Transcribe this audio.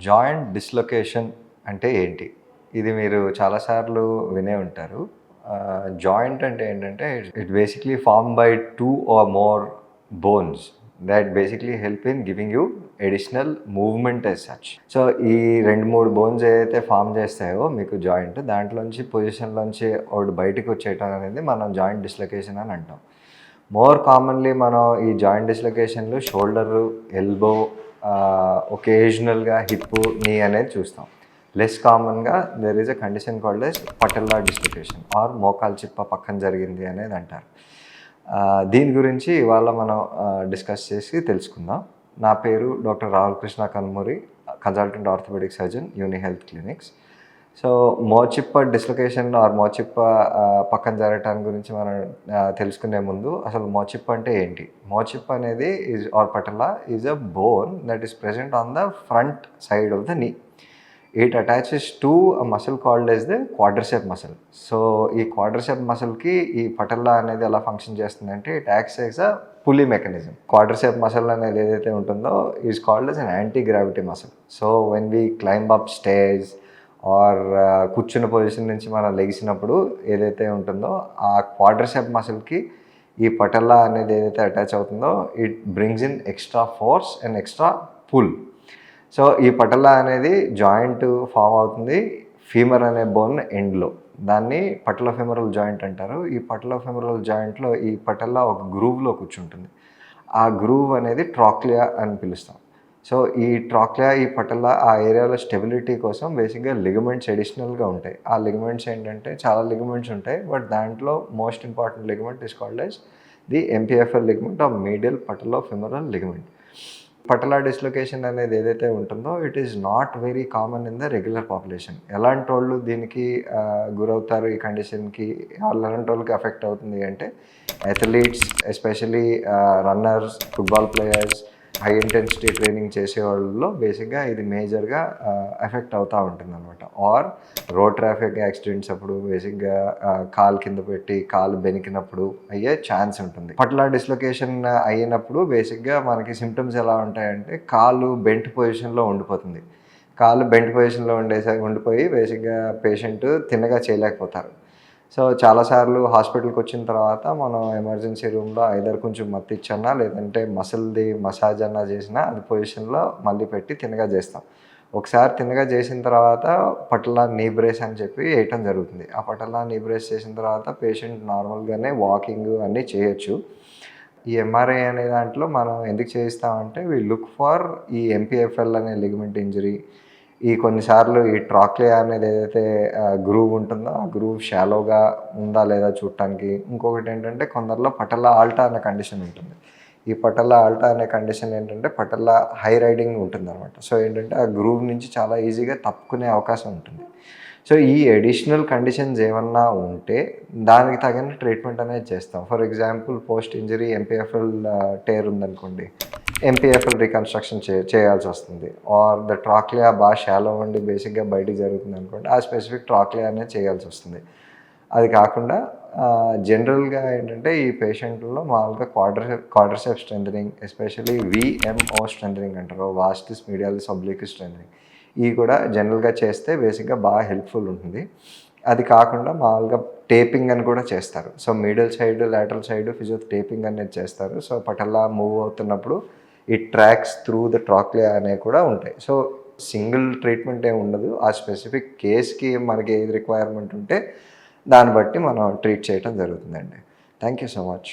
Joint dislocation అంటే ఏంటి? ఇది మీరు చాలా సార్లు వినే ఉంటారు. జాయింట్ అంటే ఏంటంటే it basically formed by 2 or more bones that basically help in giving you additional movement as such. So, ఈ 2, 3 బోన్స్ ఏదైతే ఫార్మ్ చేస్తాయో మీకు జాయింట్ దాంట్లోంచి పొజిషన్‌లోంచి ఒకటి బయటకి వచ్చేయటం అనేది మనం జాయింట్ డిస్లొకేషన్ అని అంటాం. మోర్ కామన్‌లీ మనం ఈ జాయింట్ డిస్లొకేషన్‌లు షోల్డరు, ఎల్బో, ఒకేషనల్‌గా హిప్పు, నీ అనేది చూస్తాం. లెస్ కామన్‌గా there is a condition called as patella dislocation or మోకాలు చిప్ప పక్కన జరిగింది అనేది అంటారు. దీని గురించి ఇవాళ మనం డిస్కస్ చేసి తెలుసుకుందాం. నా పేరు doctor Rahul Krishna Kanmuri, consultant orthopaedic surgeon, Uni Health Clinics. So, మోచిప్ప డిస్లొకేషన్ ఆర్ మోచిప్ప పక్కన జరగటానికి గురించి మనం తెలుసుకునే ముందు అసలు మోచిప్ప అంటే ఏంటి? మోచిప్ప అనేది or patella is a bone that is present on the front side of the knee. It attaches to a muscle called as the quadricep muscle. So, ఈ క్వాడ్రిసెప్ మసిల్‌కి ఈ పటెల్లా అనేది ఎలా ఫంక్షన్ చేస్తుందంటే it acts as a pulley mechanism. Quadricep muscle అనేది ఏదైతే ఉంటుందో is called as an anti gravity muscle. So, when we climb up stairs or కూర్చున్న పొజిషన్ నుంచి మనం లెగిసినప్పుడు ఏదైతే ఉంటుందో ఆ క్వాడ్రిసెప్ మసిల్‌కి ఈ పటెల్లా అనేది ఏదైతే అటాచ్ అవుతుందో it brings in extra force and extra pull. So, ఈ పటెల్లా అనేది జాయింట్ ఫామ్ అవుతుంది ఫీమర్ అనే బోన్ ఎండ్లో. దాన్ని పటెల్లోఫెమరల్ జాయింట్ అంటారు. ఈ పటెల్లోఫెమరల్ జాయింట్లో ఈ పటెల్లా ఒక గ్రూవ్లో కూర్చుంటుంది. ఆ గ్రూవ్ అనేది ట్రాక్లియా అని పిలుస్తాం. సో, ఈ ట్రాక్లియా, ఈ పటెల్లా ఆ ఏరియాలో స్టెబిలిటీ కోసం బేసిక్‌గా లిగమెంట్స్ అడిషనల్‌గా ఉంటాయి. ఆ లిగమెంట్స్ ఏంటంటే చాలా లిగమెంట్స్ ఉంటాయి. బట్ దాంట్లో most important ligament is called as the MPFL ligament or medial patellofemoral ligament. Patella dislocation అనేది ఏదైతే ఉంటుందో it is not very common in the regular population. ఎలాంటి వాళ్ళు దీనికి గురవుతారు ఈ కండిషన్‌కి, ఎలాంటి వాళ్ళకి ఎఫెక్ట్ అవుతుంది అంటే athletes, especially runners, football players, high intensity training చేసే వాళ్ళలో బేసిక్గా ఇది మేజర్గా ఎఫెక్ట్ అవుతూ ఉంటుందన్నమాట. ఆర్ రోడ్ ట్రాఫిక్ యాక్సిడెంట్స్ అప్పుడు బేసిక్గా కాలు కింద పెట్టి కాలు బెనికినప్పుడు అయ్యే ఛాన్స్ ఉంటుంది. పటెల్లా డిస్లొకేషన్ అయినప్పుడు బేసిక్గా మనకి సిమ్టమ్స్ ఎలా ఉంటాయంటే కాలు బెంట్ పొజిషన్లో ఉండిపోతుంది. కాలు బెంట్ పొజిషన్లో ఉండిపోయి బేసిక్గా పేషెంట్ తిన్నగా చేయలేకపోతారు. సో, చాలాసార్లు హాస్పిటల్కి వచ్చిన తర్వాత మనం ఎమర్జెన్సీ రూమ్లో ఐదర్ కొంచెం మత్తిచ్చన్నా లేదంటే మసిల్ది మసాజ్ అన్నా చేసినా అది పొజిషన్లో మళ్ళీ పెట్టి తిన్నగా చేస్తాం. ఒకసారి తిన్నగా చేసిన తర్వాత పటెల్లా నీ బ్రేస్ అని చెప్పి వేయటం జరుగుతుంది. ఆ పటెల్లా నీ బ్రేస్ చేసిన తర్వాత పేషెంట్ నార్మల్గానే వాకింగ్ అన్నీ చేయొచ్చు. ఈ ఎంఆర్ఐ అనే దాంట్లో మనం ఎందుకు చేయిస్తామంటే వి లుక్ ఫర్ ఈ ఎంపీఎఫ్ఎల్ అనే లిగమెంట్ ఇంజరీ, ఈ కొన్నిసార్లు ఈ ట్రాక్లియా అనేది ఏదైతే గ్రూవ్ ఉంటుందో ఆ గ్రూవ్ షాలోగా ఉందా లేదా చూడటానికి. ఇంకొకటి ఏంటంటే కొందరిలో పటెల్లా ఆల్టా అనే కండిషన్ ఉంటుంది. ఈ పటెల్లా ఆల్టా అనే కండిషన్ ఏంటంటే పటెల్లా హై రైడింగ్ ఉంటుందన్నమాట. సో, ఏంటంటే ఆ గ్రూవ్ నుంచి చాలా ఈజీగా తప్పుకునే అవకాశం ఉంటుంది. సో, ఈ అడిషనల్ కండిషన్స్ ఏమన్నా ఉంటే దానికి తగిన ట్రీట్మెంట్ అనేది చేస్తాం. For example post injury MPFL tear ఉందనుకోండి, ఎంపీఎఫ్ఎల్ రీకన్స్ట్రక్షన్ చేయాల్సి వస్తుంది. ఆర్ ద ట్రాక్లియా బాగా షాలో ఉండి బేసిక్గా బయటికి జరుగుతుంది అనుకోండి, ఆ స్పెసిఫిక్ ట్రాక్లియా అనేది చేయాల్సి వస్తుంది. అది కాకుండా జనరల్గా ఏంటంటే ఈ పేషెంట్లో మామూలుగా క్వాడ్రిసెప్ స్ట్రెంథనింగ్, ఎస్పెషల్లీ విఎంఓ స్ట్రెంథనింగ్ అంటారు, వాస్టిస్ మీడియాలిస్ ఒబ్లిక్విస్ స్ట్రెంథనింగ్, ఇవి కూడా జనరల్గా చేస్తే బేసిక్గా బాగా హెల్ప్ఫుల్ ఉంటుంది. అది కాకుండా మామూలుగా టేపింగ్ అని కూడా చేస్తారు. So, middle side, lateral side physio taping అనేది చేస్తారు. సో, పటెల్లా మూవ్ అవుతున్నప్పుడు ఈ ట్రాక్స్ త్రూ ద ట్రాక్లియా అనేవి కూడా ఉంటాయి. సో, సింగిల్ ట్రీట్మెంట్ ఏమి ఉండదు. ఆ స్పెసిఫిక్ కేస్కి మనకి ఏది రిక్వైర్మెంట్ ఉంటే దాన్ని బట్టి మనం ట్రీట్ చేయడం జరుగుతుందండి. Thank you so much.